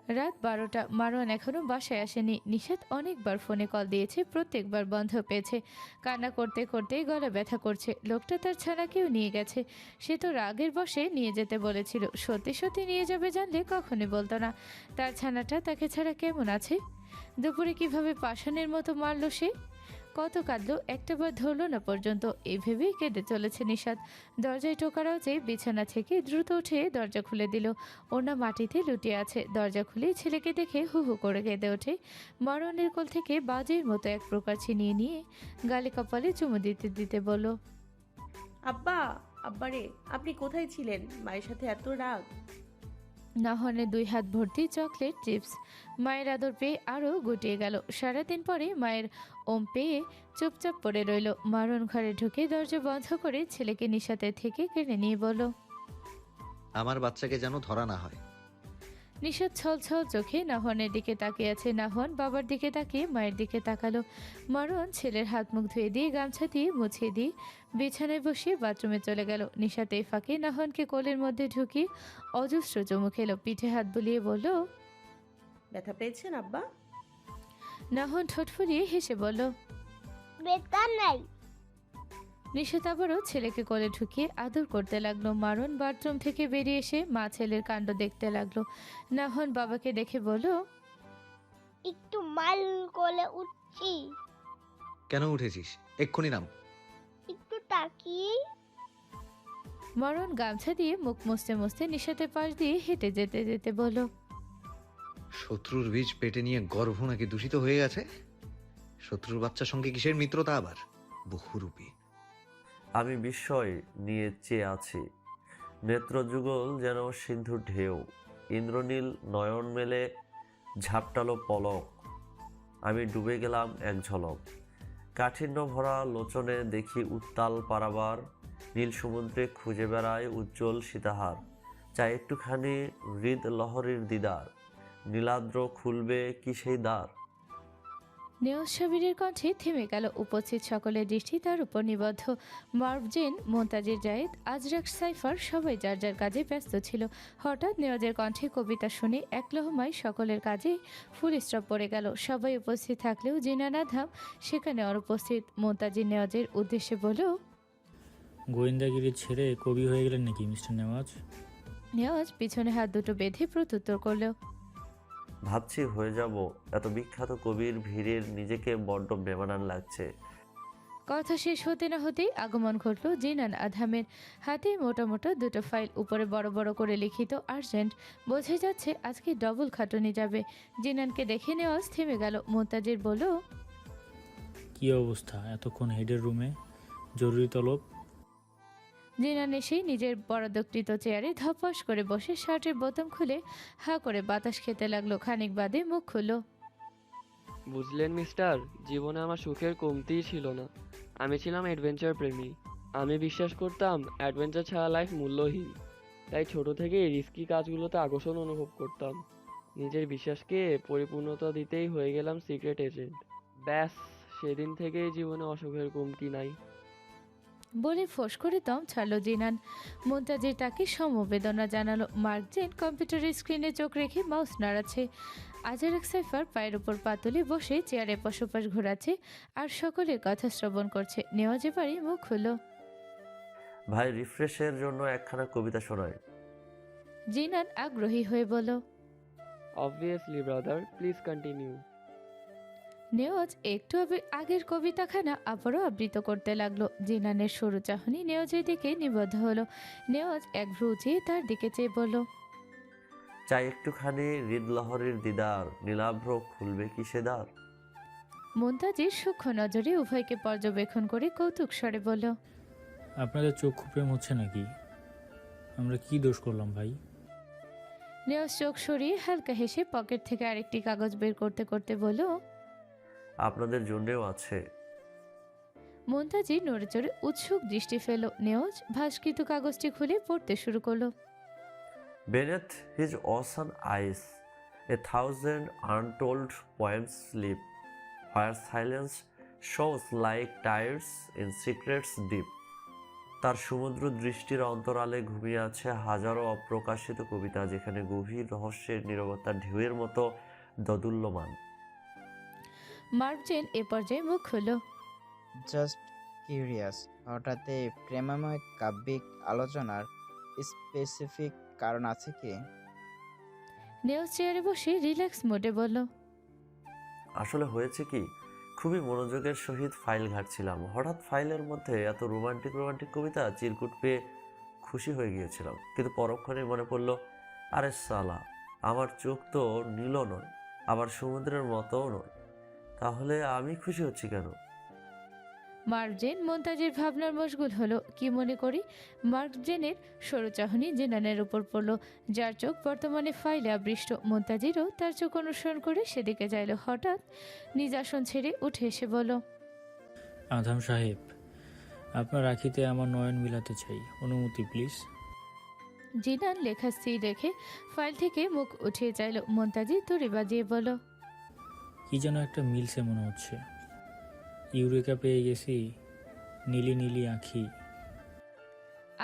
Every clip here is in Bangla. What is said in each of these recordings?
রাত 12টা। মারওয়ান এখনো বাসায় আসেনি। নিশাত অনেকবার ফোনে কল দিয়েছে, প্রত্যেকবার বন্ধ পেয়েছে। কান্না করতে করতেই গলা ব্যথা করছে। লোকটা তার ছানাকেও নিয়ে গেছে। সে তো রাগের বশে নিয়ে যেতে বলেছিল, সত্যি সত্যি নিয়ে যাবে জানলে কখনই বলতো না। তার ছানাটা তাকে ছাড়া কেমন আছে? দুপুরে কিভাবে পাষাণের মতো মারল সে? কত কাঁদলো, একটাবার ধরলো না পর্যন্ত। এই ভেবেই কেঁদে চলেছে নিশাত। দরজায় টোকারাও যে বিছানা থেকে দ্রুত উঠে দরজা খুলে দিল। ওনা মাটিতে লুটিয়ে আছে। দরজা খুলে ছেলেকে দেখে হু হু করে কেঁদে ওঠে। মরণের কোল থেকে বাজের মতো এক প্রকার ছিনিয়ে নিয়ে গালে কপালে চুমু দিতে দিতে বলল, আব্বা, আব্বারে, আপনি কোথায় ছিলেন? মায়ের সাথে এত রাগ? নাহনে 2 হাত ভর্তি চকলেট চিপস। মায়ের আদর পেয়ে আরও গুটিয়ে গেল। সারাদিন পরে মায়ের ওম পেয়ে চুপচাপ পড়ে রইল। মারণ ঘরে ঢুকে দরজা বন্ধ করে ছেলেকে নিশাতের থেকে কেড়ে নিয়ে বলল, আমার বাচ্চাকে যেন ধরা না হয়। নিশাত ছল ছল চোখে নাহনের দিকে তাকিয়ে আছে। নাহন বাবার দিকে তাকিয়ে মায়ের দিকে তাকালো। মারণ ছেলের হাত মুখ ধুয়ে দিয়ে গামছা দিয়ে মুছিয়ে দিয়ে বিছানায় বসিয়ে বাথরুমে চলে গেল। নিশাত এই ফাঁকে নাহনকে কোলের মধ্যে ঢুকিয়ে অজস্র চুমু খেলো। পিঠে হাত বুলিয়ে বলল, ব্যথা পেয়েছেন আব্বা? নাহন ঠোঁট ফুলিয়ে হেসে বলল, বেতা নাই। নিশাত আবারও ছেলেকে কোলে ঢুকিয়ে আদর করতে লাগলো। মারণ বাথরুম থেকে বেরিয়ে এসে মা ছেলের কাণ্ড দেখতে লাগলো। নাহন বাবাকে দেখে বলল, একটু মাল কোলে উঠছি, কেন উঠেছিস? এক্ষুনি নাম। একটু তাকিয়ে। মরণ গামছা দিয়ে মুখ মুছতে মুছতে নিশাতের পাশ দিয়ে হেঁটে যেতে যেতে বলল, শত্রুর বীজ পেটে নিয়ে গর্ভ নাকি দূষিত হয়ে গেছে? শত্রুর বাচ্চার সঙ্গে কিসের মিত্রতা আবার? বহুরূপী। আমি বিস্ময় নিয়ে চেয়ে আছি। নেত্রযুগল যেন সিন্ধুর ঢেউ, ইন্দ্রনীল নয়ন মেলে ঝাপটালো পলক। আমি ডুবে গেলাম এক ঝলক। কাঠিন্য ভরা লোচনে দেখি উত্তাল পারাবার, নীল সমুদ্রে খুঁজে বেড়ায় উজ্জ্বল সীতাহার। চাই একটুখানি হৃদ লহরীর দিদার, নীলাদ্র খুলবে কি সেই দ্বার। নেওয়াজ সাবিরের কণ্ঠে থেমে গেল। উপস্থিত সকলের দৃষ্টি তার উপর নিবদ্ধ। মার্ভজেন, মোন্তাজির জায়েদ, আজরাক, সাইফার সবাই যার যার কাজে ব্যস্ত ছিল। হঠাৎ নেওয়াজের কণ্ঠে কবিতা শুনে এক লহমায় সকলের কাজে ফুল স্টপ পড়ে গেল। সবাই উপস্থিত থাকলেও জিনান আধাম সেখানে অনুপস্থিত। মোন্তাজির নেওয়াজের উদ্দেশ্যে বলল, গোয়েন্দাগিরি ছেড়ে কবি হয়ে গেলেন নাকি মিস্টার নেওয়াজ? নেওয়াজ পিছনে হাত দুটো বেঁধে প্রত্যুত্তর করল, ভাবছি হয়ে যাব। এত বিখ্যাত কবির ভিড়ের নিজেকে বড্ড বেমানান লাগছে। কথা শেষ হতে না হতেই আগমন ঘটল জিনান আধামের। হাতে মোটা মোটা দুটো ফাইল, উপরে বড় বড় করে লিখিত আর্জেন্ট। বোঝা যাচ্ছে আজকে ডবল খাটুনি যাবে। জিনানকে দেখে নেওয়াজ থেমে গেল। মোন্তাজির বলল, কি অবস্থা এতক্ষণ হেডের রুমে? জরুরি তলব। জিনান এসেই নিজের বরাদ্দকৃত চেয়ারে ধপাস করে বসে শার্টের বোতাম খুলে হা করে বাতাস খেতে লাগলো। খানিক বাদে মুখ খুলল, বুঝলেন মিস্টার, জীবনে আমার সুখের কমতিই ছিল না। আমি ছিলাম অ্যাডভেঞ্চার প্রেমী। আমি বিশ্বাস করতাম অ্যাডভেঞ্চার ছাড়া লাইফ মূল্যহীন। তাই ছোট থেকেই রিস্কি কাজগুলোতে আকর্ষণ অনুভব করতাম। নিজের বিশ্বাসকে পরিপূর্ণতা দিতেই হয়ে গেলাম সিক্রেট এজেন্ট। ব্যাস, সেদিন থেকেই জীবনে অসুখের কমতি নাই। বলে ফোঁস করে দম ছাড়ল জিনান। মোন্তাজির তাকে সমবেদনা জানালো। মার্কজেন কম্পিউটারের স্ক্রিনে চোখ রেখে মাউস নাড়াচ্ছে। আজারাক সাইফার পায়ের উপর পা তুলে বসে চেয়ারে পশোপাশ ঘোরাচ্ছে আর সকলের কথা শ্রবণ করছে। নেওয়াজ এবারে মুখ হলো। ভাই, রিফ্রেশের জন্য একখানা কবিতা শোনায়। জিনান আগ্রহী হয়ে বলল, obviously brother, please continue. Newaz একটু আগের কবিতাখানা আবারও আবৃত্ত করতে লাগলো। জিনানের সরু চাহনি নেওয়াজের দিকে নিবদ্ধ হলো। নেওয়াজ এক ভ্রু চেয়ে তার দিকে চেয়ে বলল, চাই একটুখানি হৃদলহরীর দিদার, নীলাভ্র খুলবে কি সে দ্বার। মোন্তাজির সূক্ষ্ম নজরে উভয়কে পর্যবেক্ষণ করে কৌতুক স্বরে বলল, আপনাদের চক্ষু প্রেম হচ্ছে নাকি? আমরা কি দোষ করলাম ভাই? নেওয়াজ চোখ সরিয়ে হালকা হেসে পকেট থেকে আরেকটি কাগজ বের করতে করতে বলল, আপনাদের জন্যেও আছে। মোন্তাজি নড়ে চড়ে উৎসুক দৃষ্টি ফেল। নেওয়াজ ভাস্কৃত কাগজটি খুলে পড়তে শুরু করলো। Beneath his ocean eyes, 1,000 untold poems sleep, where silence shows like tides in secrets deep. তার সমুদ্র দৃষ্টির অন্তরালে ঘুমিয়ে আছে হাজারো অপ্রকাশিত কবিতা, যেখানে গভীর রহস্যের নীরবতা ঢেউয়ের মতো দোদুল্যমান। মার্ভজেন এ পর্যায়ে মুখ খুলল। জাস্ট কিউরিয়াস, হঠাৎ এই প্রেমময় কাব্যিক আলোচনার স্পেসিফিক কারণ আছে কি? নেওজ চেয়ারে বসে রিল্যাক্স মোডে বলল, আসলে হয়েছে কি, খুবই মনোযোগের সহিত ফাইল ঘাঁটছিলাম। হঠাৎ ফাইলের মধ্যে এত রোমান্টিক রোমান্টিক কবিতা চিরকুট পেয়ে খুশি হয়ে গিয়েছিলাম, কিন্তু পরক্ষণে মনে পড়লো, আরে সালা, আমার চোখ তো নীল নয়, আবার সমুদ্রের মতোও নয়, তাহলে আমি খুশি হচ্ছি কেন? মার্ভজেন মন্তাজের ভাবনার মশগুল হলো। কি মনে করি মার্ভজেনের সরু চাহনি জেনানের উপর পড়ল, যার চোখ বর্তমানে ফাইলে আবৃষ্ট। মন্তাজেরও তার চোখ অনুসরণ করে সেদিকে চাইল। হঠাৎ নিজ আসন ছেড়ে উঠে এসে বলল, আধাম সাহেব, আপনার রাখিতে আমার নয়ন মিলাতে চাই, অনুমতি প্লিজ। জিনান লেখা স্থির রেখে ফাইল থেকে মুখ উঠিয়ে চাইল। মন্তাজি তড়ি বাজিয়ে বলল, কি যেন একটা মিলছে মনে হচ্ছে। ইউরেকা পেয়ে গেছি, নীলি নীলি আঁখি।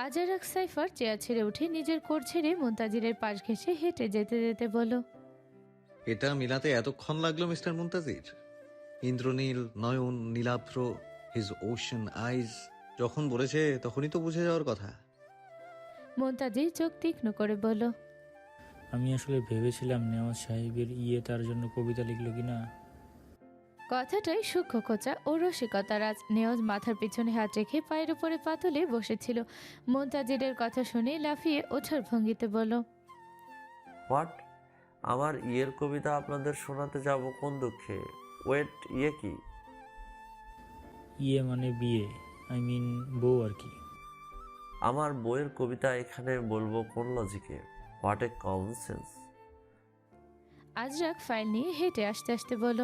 আজারাক সাইফার চেয়ার ছেড়ে উঠে নিজের কোট ছেড়ে মুনতাজিরের পাশ ঘেঁষে হেঁটে যেতে যেতে বলল, এটা মিলাতে এতক্ষণ লাগলো মিস্টার মুনতাজির? ইন্দ্রনীল নয়ন, নীলাভ্র, হিজ ওশান আইজ, যখন বলেছে তখনই তো বুঝে যাওয়ার কথা। মুনতাজির চোখ তীক্ষ্ণ করে বলল, আমি আসলে ভেবেছিলাম নেওয়াজ সাহেবের তার জন্য কবিতা লিখলো কিনা। কথাটাই সূক্ষ্ম খোঁচা ও রসিকতার আজ। নেওয়াজ মাথার পিছনে হাত রেখে পায়ের উপরে পাতলে বসেছিল। মুনতাজিরের কথা শুনে লাফিয়ে ওঠার ভঙ্গিতে বলল, হোয়াট? আমার কবিতা আপনাদের শোনাতে যাব কোন দুঃখে? ওয়েট, কি? মানে বিয়ে, আই মিন বউ আর কি। আমার বইয়ের কবিতা এখানে বলবো কোন লজিকে? What a common sense. Azrak file নিয়ে হেঁটে আসতে আসতে বলল,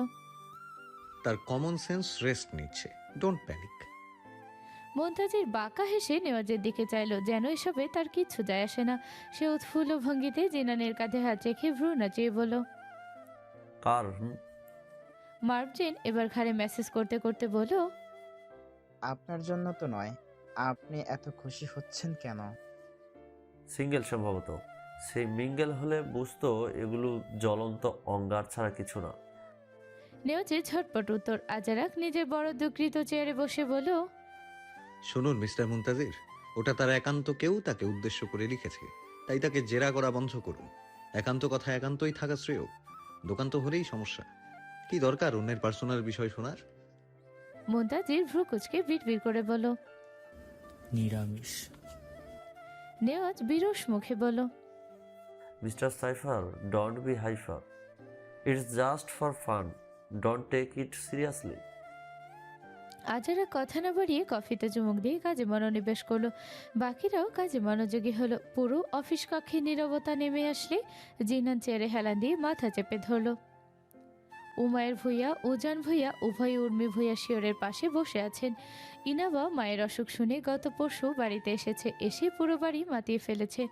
তার কমন সেন্স রেস্ট নিচ্ছে, ডোন্ট প্যানিক। মুনতাজির বাঁকা হেসে নেওয়াজের দিকে চাইল, যেন এসবে তার কিচ্ছু যায় আসে না। সে উৎফুল্ল ভঙ্গিতে জিনানের কাঁধে হাত রেখে ভ্রু নাচিয়ে বলল, কার? মার্ভজেন এবার ঘাড়ে মেসেজ করতে করতে বলল, আপনার জন্য তো নয়, আপনি এত খুশি হচ্ছেন কেন? সিঙ্গেল সম্ভবত। সেই মিঙ্গেল হলে বুঝতো এগুলো জ্বলন্ত অঙ্গার ছাড়া কিছু না। নেওয়াজের ঝটপট উত্তর। আজারাক নিজের বড় দুকৃত চেয়ারে বসে বলল, শুনুন মিস্টার মুনতাজির, ওটা তার একান্ত, কেউ তাকে উদ্দেশ্য করে লিখেছে, তাই তাকে জেরা করা বন্ধ করুন। একান্ত কথা একান্তই থাকা শ্রেয়, দোকান্ত হলেই সমস্যা। কি দরকার অন্যের পার্সোনাল বিষয় শোনার? মুনতাজির ভ্রু কুচকে বিড়বিড় করে বলল, নিরামিষ। নেওয়াজ বিরস মুখে বলল, mister Cipher, don't be hyper. It's just for fun, don't take it seriously. Azara কথা না বাড়িয়ে কফিতে চুমুক দিয়ে কাজে মনোনিবেশ করলো। বাকিরাও কাজে মনোযোগী হলো। পুরো অফিস কক্ষে নীরবতা নেমে আসলে জিনান চেয়ারে হেলান দিয়ে মাথা চেপে ধরল। উমায়ের ভূঁইয়া, উজান ভূঁইয়া উভয় উর্মি ভূঁইয়া শিওরের পাশে বসে আছেন। ইনাবা মায়ের অসুখ শুনে গত পরশু বাড়িতে এসেছে, এসে পুরো বাড়ি মাতিয়ে ফেলেছে।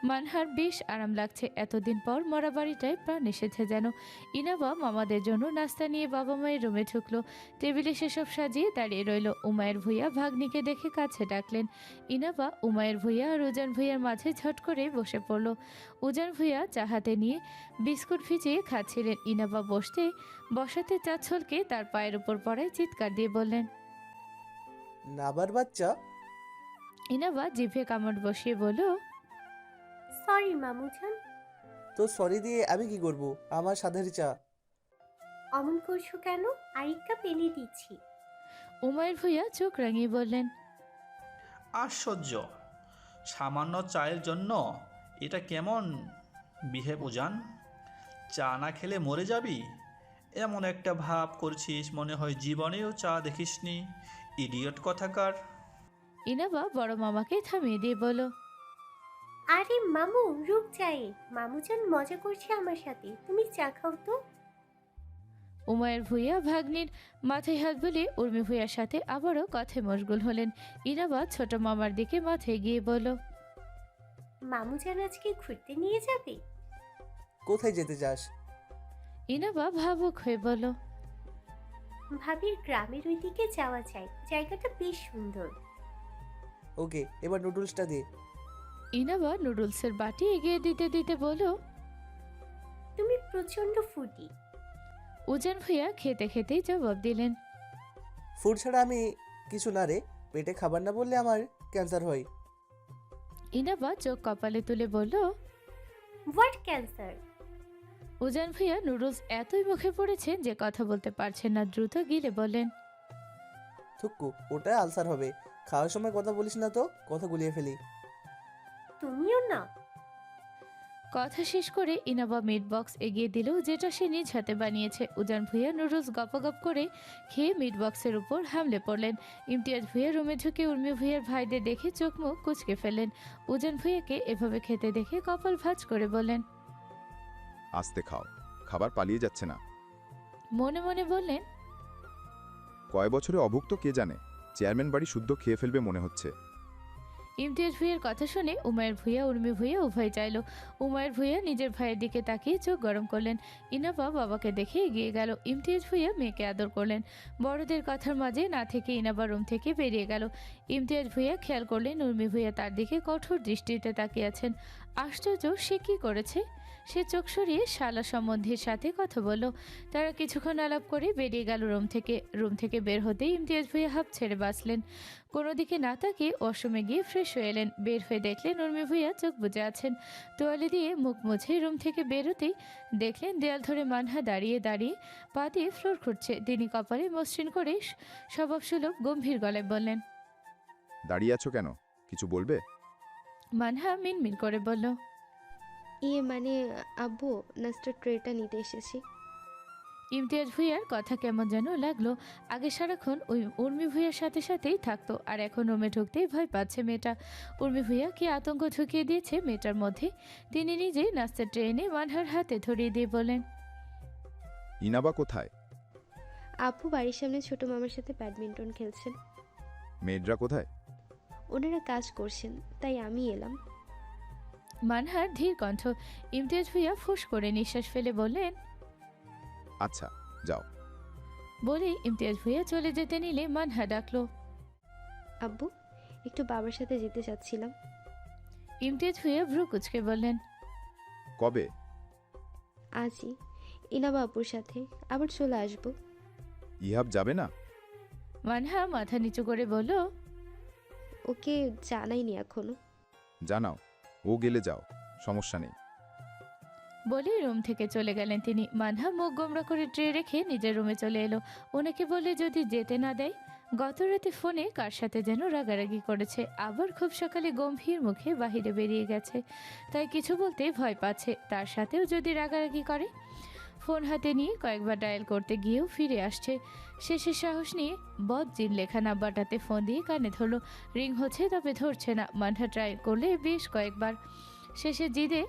মানহার বেশ আরাম লাগছে, এতদিন পর মরা বাড়িটায় প্রাণ এসেছে যেন। ইনাবা মামাদের জন্য নাস্তা নিয়ে বাবা মায়ের রুমে ঢুকলো। টেবিলে সেসব সাজিয়ে দাঁড়িয়ে রইল। উমায়ের ভূঁইয়া ভাগ্নিকে দেখে কাছে ডাকলেন। ইনাবা উমায়ের ভূঁইয়া আর উজান ভূঁইয়ার মাঝে ঝট করে বসে পড়ল। উজান ভূঁইয়া চা হাতে নিয়ে বিস্কুট ভিজিয়ে খাচ্ছিলেন। ইনাবা বসাতে চাচ্ছলকে তার পায়ের উপর পড়ায় চিৎকার দিয়ে বললেন, নাবার বাচ্চা। ইনাবা জিভে কামড় বসিয়ে বলল, সরি মামুজান। তো সরি দিয়ে আমি কি করব? আমার সাধের চা। অমন করছো কেন? আরেক কাপ এনে দিচ্ছি। উমায়ের ভূঁইয়া চোখ রাঙিয়ে বললেন, আশ্চর্য, সামান্য চায়ের জন্য এটা কেমন বিহেভ উজান? চা না খেলে মরে যাবি? এমন একটা ভাব করছিস মনে হয় জীবনেও চা দেখিসনি। ইডিয়ট কথাকার। ইনাবা বড় মামাকে থামিয়ে দিয়ে বলল, আরে মামু, রুক যায়ে। মামুজান মজা করছে আমার সাথে, তুমি চা খাও তো। উমায়ের ভূঁইয়া ভাগ্নির মাথায় হাত বুলিয়ে উর্মি ভূঁইয়ার সাথে আবারও কথায় মশগুল হলেন। ইনাবা ছোট মামার দিকে মাথায় গিয়ে বলল, মামুজান আজকে ঘুরতে নিয়ে যাবে? কোথায় যেতে চাস? ইনাবা ভাবুক হয়ে বলল, ভাবির গ্রামের ওই দিকে যাওয়া যায়, জায়গাটা বেশ সুন্দর। ওকে, এবার নুডলসটা দে। ইনাবা নুডলসের বাটি এগিয়ে দিতে দিতে বলল। তুমি প্রচন্ড ফুডি। উজান ভুইয়া খেতে খেতেই জবাব দিলেন। ফুড ছাড়া আমি কিছু না রে, পেটে খাবার না বললে আমার ক্যান্সার হয়। ইনাবা চোখ কপালে তুলে বলল। What cancer? Ujan Bhuiya noodles এতই মুখে পড়েছেন যে কথা বলতে পারছেন না, দ্রুত গিলে বলেন। থুক্কু, ওটা আলসার হবে। খাওয়ার সময় কথা বলিস না তো, কথা গুলিয়ে ফেলি। তুমিও না। কথা শেষ করে ইনাবা মিট বক্স এগিয়ে দিল, যেটা সে নিজ হাতে বানিয়েছে। উজান ভুইয়া নুডলস গপগপ করে খেয়ে মিট বক্সের উপর হামলে পড়লেন। ইমতিয়াজ ভুইয়া রুমে ঢুকে উর্মি ভুইয়ার ভাইদের দেখে চোখ মুখ কুঁচকে ফেলেন। উজান ভুইয়াকে এভাবে খেতে দেখে কপাল ভাঁজ করে বলেন। আস্তে খাও, খাবার পালিয়ে যাচ্ছে না। মনে মনে বললেন, কয় বছরে অভুক্ত কে জানে, চেয়ারম্যান বাড়ি শুদ্ধ খেয়ে ফেলবে মনে হচ্ছে। ইমতিয়াজ ভুইয়ার কথা শুনে উমায়ের ভুইয়া উর্মি ভুইয়া উভয় চাইল। উমায়ের ভুইয়া নিজের ভাইয়ের দিকে তাকিয়ে চোখ গরম করলেন। ইনাবা বাবাকে দেখে এগিয়ে গেল। ইমতিয়াজ ভুইয়া মেয়েকে আদর করলেন। বড়দের কথার মাঝে না থেকে ইনাবা রুম থেকে বেরিয়ে গেল। ইমতিয়াজ ভুইয়া খেয়াল করলেন উর্মি ভুইয়া তার দিকে কঠোর দৃষ্টিতে তাকিয়ে আছেন। আশ্চর্য, সে কি করেছে? সে চোখ সরিয়ে শালা সম্বন্ধীর সাথে কথা বলল। তারা কিছুক্ষণ আলাপ করে বেরিয়ে গেল রুম থেকে বের হতেই ইমতিয়াজ ভুইয়া হাঁপ ছেড়ে বাঁচলেন। কোনো দিকে না তাকিয়ে ওয়াশরুমে গিয়ে ফ্রেশ হয়ে এলেন। বের হয়ে দেখলেন উর্মি ভুইয়া চোখ বুজে আছেন। তোয়ালে দিয়ে মুখ মুছে রুম থেকে বেরোতেই দেখলেন দেয়াল ধরে মানহা দাঁড়িয়ে দাঁড়িয়ে পা দিয়ে ফ্লোর খুঁড়ছে। তিনি কপালে মসৃণ করে স্বভাবসুলভ গম্ভীর গলায় বললেন। দাঁড়িয়ে আছো কেন, কিছু বলবে? মানহা মিনমিন করে বলল। মানে আব্বু, নাস্তার ট্রেটা নিতে এসেছি। ইমতিয়াজ ভুইয়ার কথা কেমন যেন লাগলো। আগে সারাক্ষণ ওই উর্মি ভুইয়ার সাথে সাথেই থাকতো, আর এখন রুমে ঢুকতেই ভয় পাচ্ছে মেয়েটা। উর্মি ভুইয়া কি আতঙ্ক ঢুকিয়ে দিয়েছে মেয়েটার মধ্যে। তিনি নিজেই নাস্তার ট্রে এনে মানহার হাতে ধরিয়ে দিয়ে বলেন। ইনাবা কোথায়? আব্বু বাড়ির সামনে ছোট মামার সাথে ব্যাডমিন্টন খেলছেন। মেয়েরা কোথায়? ওনারা কাজ করছেন, তাই আমি এলাম। মানহার ধীর কণ্ঠ। ইমতিয়াজ ভুইয়া ফুঁস করে নিঃশ্বাস ফেলে বললেন। আচ্ছা, যাও। বলেই ইমতিয়াজ ভুইয়া চলে যেতে নিলে মানহা ডাকলো। আব্বু, একটু বাবার সাথে যেতে চাচ্ছিলাম। ইমতিয়াজ ভুইয়া ভ্রু কুচকে বললেন। কবে? আজই, ইনাবা আপুর সাথে। আবার চলে আসবো। ইহাব যাবে না? মানহা মাথা নিচু করে বলল। ওকে জানাইনি এখনো। জানাও, ও গেলে যাও, সমস্যা নেই। বলে রুম থেকে চলে গেলেন তিনি। মানহা মুখ গোমড়া করে ট্রে রেখে নিজের রুমে চলে এলো। ওনাকে বলে যদি যেতে না দেয়। গত রাতে ফোনে কার সাথে যেন রাগারাগি করেছে, আবার খুব সকালে গম্ভীর মুখে বাহিরে বেরিয়ে গেছে, তাই কিছু বলতে ভয় পাচ্ছে। তার সাথেও যদি রাগারাগি করে। ফোন হাতে নিয়ে কয়েকবার ডায়াল করতে গিয়েও ফিরে আসছে। শেষে সাহস নিয়ে বদজিন লেখা নাম্বারটাতে ফোন দিয়ে কানে ধরলো। রিং হচ্ছে, তবে ধরছে না। মানহা ট্রাই করলে বেশ কয়েকবার। শেষে জিদে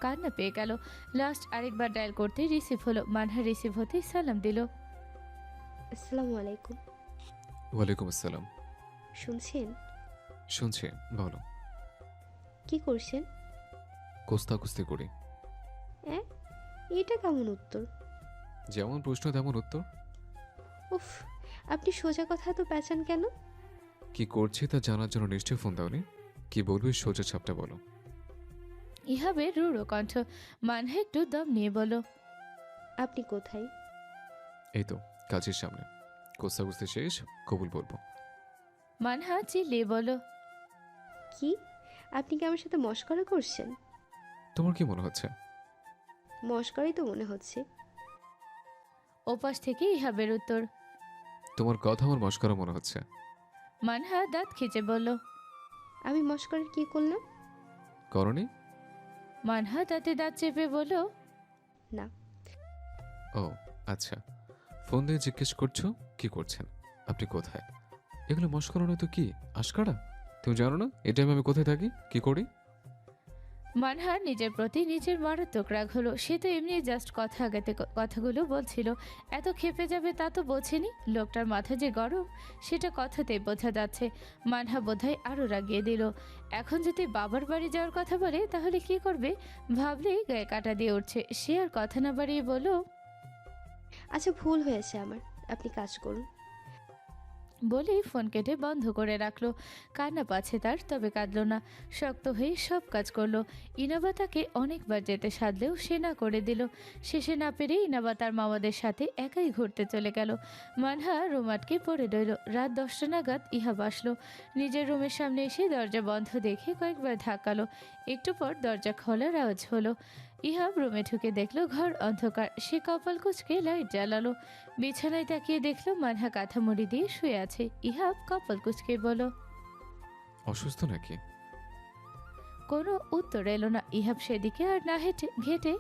কান্না পেয়ে গেল। লাস্ট আরেকবার ডায়াল করতে রিসিভ হলো। মানহা রিসিভ হতেই সালাম দিল। আসসালামু আলাইকুম। ওয়ালাইকুম আসসালাম। শুনছেন? শুনছি, বলো। কি করছেন? কোস্তাকুস্তি করি। এটা কেমন উত্তর? যেমন প্রশ্ন তেমন উত্তর। উফ, আপনি সোজা কথা তো পেঁচান কেন? কি করছি তা জানার জন্য নিশ্চয়ই ফোন দাওনি। কি বলবি সোজা ছাপটা বলো। ইহাবে রূঢ় কণ্ঠ। মানহা একটু দম নিয়ে বলো। আপনি কোথায়? এই তো কাজের সামনে। কোস্তাকুস্তি শেষ, কবুল বলবো। মানহা চিল্লিয়ে বলো। কি? আপনি কি আমার সাথে মশকরা করছেন? তোমার কি মনে হচ্ছে? মশকরাই তো মনে হচ্ছে। ওপাশ থেকে ইহাবের উত্তর। তোমার কথা আমার মস্করা মনে হচ্ছে। মানহা দাঁত খিচে বলল। আমি মশকরা কি করলাম? করনি? মানহা তাতে দাঁত চেপে বলল। না। ও আচ্ছা, ফোন দিয়ে জিজ্ঞেস করছো কি করছেন, আপনি কোথায়। এগুলো মস্করা নয় তো কি, আশকারা। তুমি জানো না এই টাইমে আমি কোথায় থাকি, কি করি? মানহার নিজের প্রতি নিজের মারাত্মক রাগ হলো। সে তো এমনি জাস্ট কথাগুলো বলছিল, এত খেপে যাবে তা তো বোঝেনি। লোকটার মাথা যে গরম সেটা কথাতেই বোঝা যাচ্ছে। মানহা বোধহয় আরও রাগিয়ে দিল। এখন যদি বাবার বাড়ি যাওয়ার কথা বলে তাহলে কি করবে ভাবলেই গায়ে কাটা দিয়ে উঠছে। সে আর কথা না বাড়িয়ে বলল। আচ্ছা, ভুল হয়েছে আমার, আপনি কাজ করুন। বলেই ফোন কেটে বন্ধ করে রাখলো। কান্না পাচ্ছে তার, তবে কাঁদলো না। শক্ত হয়ে সব কাজ করলো। ইনাবা তাকে অনেকবার যেতে সাধলেও সে না করে দিল। শেষে না পেরে ইনাবা তার মামাদের সাথে একাই ঘুরতে চলে গেল। মানহা রুম আটকে পড়ে রইল। রাত 10টা নাগাদ ইহাব আসলো। নিজের রুমের সামনে এসে দরজা বন্ধ দেখে কয়েকবার ধাক্কালো। একটু পর দরজা খোলার আওয়াজ হলো। ইহাব রুমে ঢুকে দেখলো ঘর অন্ধকার। সে কপাল কুঁচকে লাইট জ্বালালো। বিছানায় তাকিয়ে দেখলো মানহা কাঁথা মুড়ি দিয়ে শুয়ে আছে। ইহাব কপাল কুঁচকে বলল, অসুস্থ নাকি? কোনো উত্তর এলো না। ইহাব সেদিকে আর না ঘেটে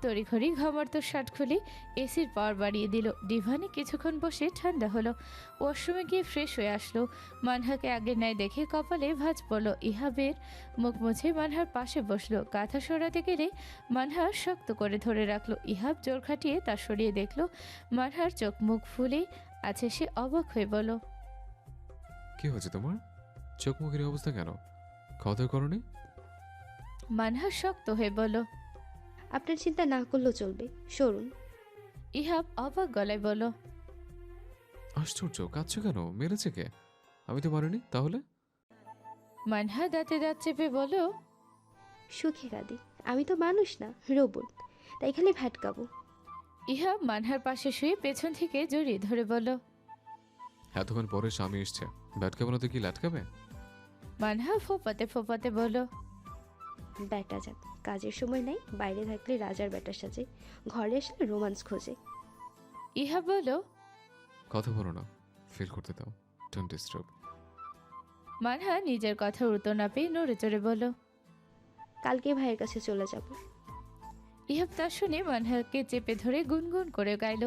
তড়িঘড়ি ঘামার্ত শার্ট খুলে এসির পাওয়ার বাড়িয়ে দিল। ডিভানে কিছুক্ষণ বসে ঠান্ডা হলো। ওয়াশরুমে গিয়ে ফ্রেশ হয়ে আসলো। মানহাকে আগের ন্যায় দেখে কপালে ভাঁজ পড়ল। ইহাবের মুখ মুছে মানহার পাশে বসলো। কাঁথা সরাতে গেলে মানহা শক্ত করে ধরে রাখলো। ইহাব জোর খাটিয়ে তা সরিয়ে দেখলো মানহার চোখ মুখ ফুলে আছে। সে অবাক হয়ে বলল, কি হয়েছে তোমার? চোখ মুখের এই অবস্থা কেন? খাওয়া করনি? মানহা শক্ত হয়ে বলল, আপনার চিন্তা না করলেও চলবে, সরুন। ইহাব অবাক গলায় বলল, আশ্চর্য, কাঁদছো কেন? মেরেছে কে? আমি তো মারিনি। তাহলে? মানহা দাঁতে দাঁত চেপে বলল, সুখে কাঁদি, আমি তো মানুষ না, রোবট, তাই খালি ভ্যাটকাবো। ইহাব মানহার পাশে শুয়ে পেছন থেকে জড়িয়ে ধরে বলল, এতক্ষণ পরে স্বামী এসছে, ব্যাটকাবে না তো কি লাটকাবে? মানহা ফোপাতে ফোপাতে বলল, ব্যাটা যাক, কাজের সময় নাই, বাইরে থাকলে রাজার ব্যাটার সাজে, ঘরে আসলে রোমান্স খোঁজে। ইহাব বলল, কথা বলো না, ফিল করতে দাও, ডোন্ট ডিস্টার্ব। মানহা নিজের কথা উত্তর না পেয়ে নড়ে চড়ে বলল, কালকে ভাইয়ের কাছে চলে যাব। ইহাব তা শুনে মানহাকে চেপে ধরে গুনগুন করে গাইল,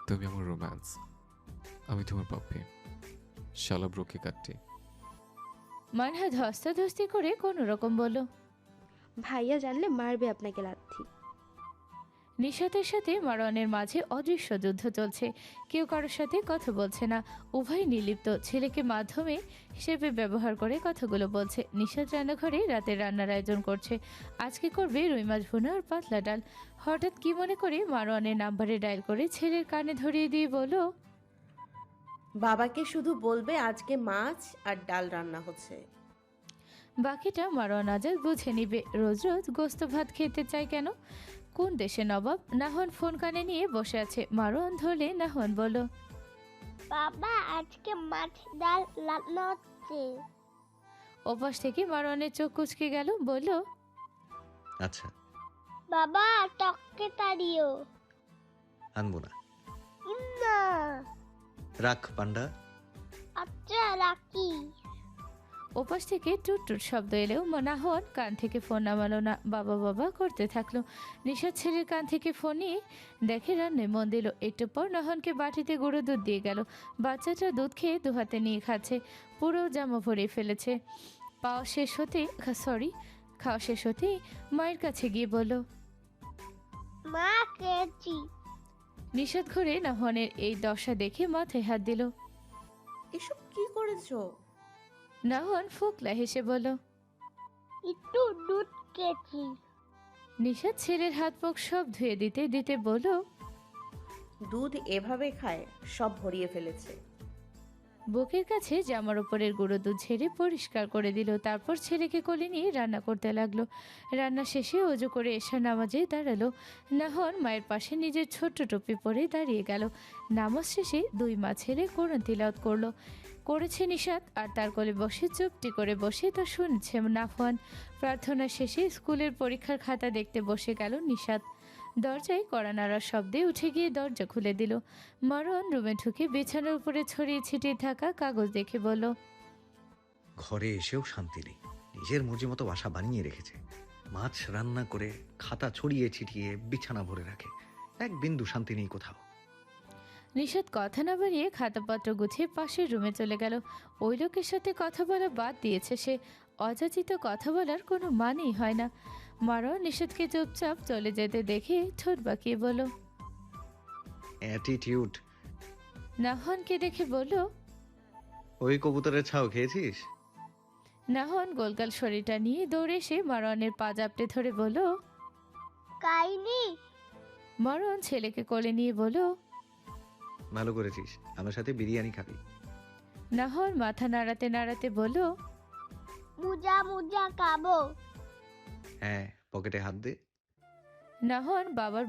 তুমি আমার রোম্যান্স, আমি তোমার পাপ্পি, শালা ব্রোকে কাটটি। মানহা ধস্তাধস্তি করে কোনো রকম বলল, ভাইয়া জানলে মারবে আপনাকে লাথি। নিশাতের সাথে মারওয়ানের মাঝে অদৃশ্য যুদ্ধ চলছে। কেউ কারোর সাথে কথা বলছে না। উভয় নির্লিপ্ত। ছেলেকে মাধ্যমে হিসেবে ব্যবহার করে কথাগুলো বলছে। নিশাত রান্নাঘরে রাতের রান্নার আয়োজন করছে। আজকে করবে রুই মাছ ভুনা আর পাতলা ডাল। হঠাৎ কি মনে করে মারওয়ানের নাম্বারে ডায়াল করে ছেলের কানে ধরিয়ে দিয়ে বলল, বাবাকে শুধু বলবে আজকে মাছ আর ডাল রান্না হচ্ছে। বাকিটা মারওয়ান আজাদ বুঝে নিবে। রোজ রোজ গোস্ত ভাত খেতে চায় কেন? কোন দেশে নবাব? নাহন ফোন কানে নিয়ে বসে আছে। মারওয়ান ধরলে নাহন বলল, বাবা আজকে মাছ ডাল রান্না হচ্ছে। ওপাশ থেকে মারওয়ানের চোখ কুচকে গেল। বলল, আচ্ছা, বাবা টককে তাড়িও। আনবো না। না। রাখ পান্ডা। আচ্ছা রাখি। ওপাশ থেকে টুট টুট শব্দ এলেও নাহন কান থেকে ফোন নামালো না। বাবা বাবা করতে থাকলো। নিশাত ছেলের কান থেকে ফোন নিয়ে দেখে রান্নায় মন দিল। একটু পর নাহনকে বাটিতে গুঁড়ো দুধ দিয়ে গেল। বাচ্চাটা দুধ খেয়ে দু হাতে নিয়ে খাচ্ছে। পুরো জামা ভরে ফেলেছে। খাওয়া শেষ হতেই মায়ের কাছে গিয়ে বলল, মা খেয়েছি। নিশাত ঘুরে নাহনের এই দশা দেখে মাথায় হাত দিল। এসব কি করেছো? নাহন ফোকলা হেসে বলল, একটু দুধ খেয়েছি। নিশাত ছেলের হাত মুখ সব ধুয়ে দিতে দিতে বলল, দুধ এভাবে খায়, সব ভরিয়ে ফেলেছে। বুকের কাছে জামার ওপরের গুঁড়ো দুধ ঝেড়ে পরিষ্কার করে দিল। তারপর ছেলেকে কোলে নিয়ে রান্না করতে লাগলো। রান্না শেষে অজু করে এশার নামাজে দাঁড়ালো। নাহন মায়ের পাশে নিজের ছোট্ট টুপি পরে দাঁড়িয়ে গেল। নামাজ শেষে 2 মা ছেলে কোরআন তিলাওয়াত করেছে নিশাত। আর তার কোলে বসে চুপটি করে বসে তা শুনছে নাফওয়ান। প্রার্থনা শেষে স্কুলের পরীক্ষার খাতা দেখতে বসে গেল নিশাত। দরজায় কড়া নাড়ার শব্দে উঠে গিয়ে দরজা খুলে দিল। মারওয়ান রুমে ঢুকে বিছানার উপরে ছড়িয়ে ছিটিয়ে থাকা কাগজ দেখে বলল, ঘরে এসেও শান্তি নেই। নিজের মর্জি মতো বাসা বানিয়ে রেখেছে। মাছ রান্না করে খাতা ছড়িয়ে ছিটিয়ে বিছানা ভরে রাখে। এক বিন্দু শান্তি নেই কোথাও। নিশাত কথা না বাড়িয়ে খাতাপত্র গুছিয়ে পাশের রুমে চলে গেল। ওই লোকের সাথে কথা বলা বাদ দিয়েছে সে। অযাচিত কথা বলার কোনো মানেই হয় না। মারওয়ান নিশাতকে চুপচাপ চলে যেতে দেখে ঠোঁট বাঁকিয়ে বলল, অ্যাটিটিউড। নাহনকে দেখে বলল, ওই কবুতরের ছাও খেয়েছিস? নাহন গোলগাল শরীরটা নিয়ে দৌড়ে এসে মারওয়ানের পা জাপটে ধরে বলল, কাইনি। মারওয়ান ছেলেকে কোলে নিয়ে বলল, ভালো করেছিস, আমার সাথে বিরিয়ানি খাবি। নাহর মাথা নাড়াতে নাড়াতে বলল, মুজা মুজা খাবো। হ্যাঁ, পকেটে হাত দে। নাহর বাবার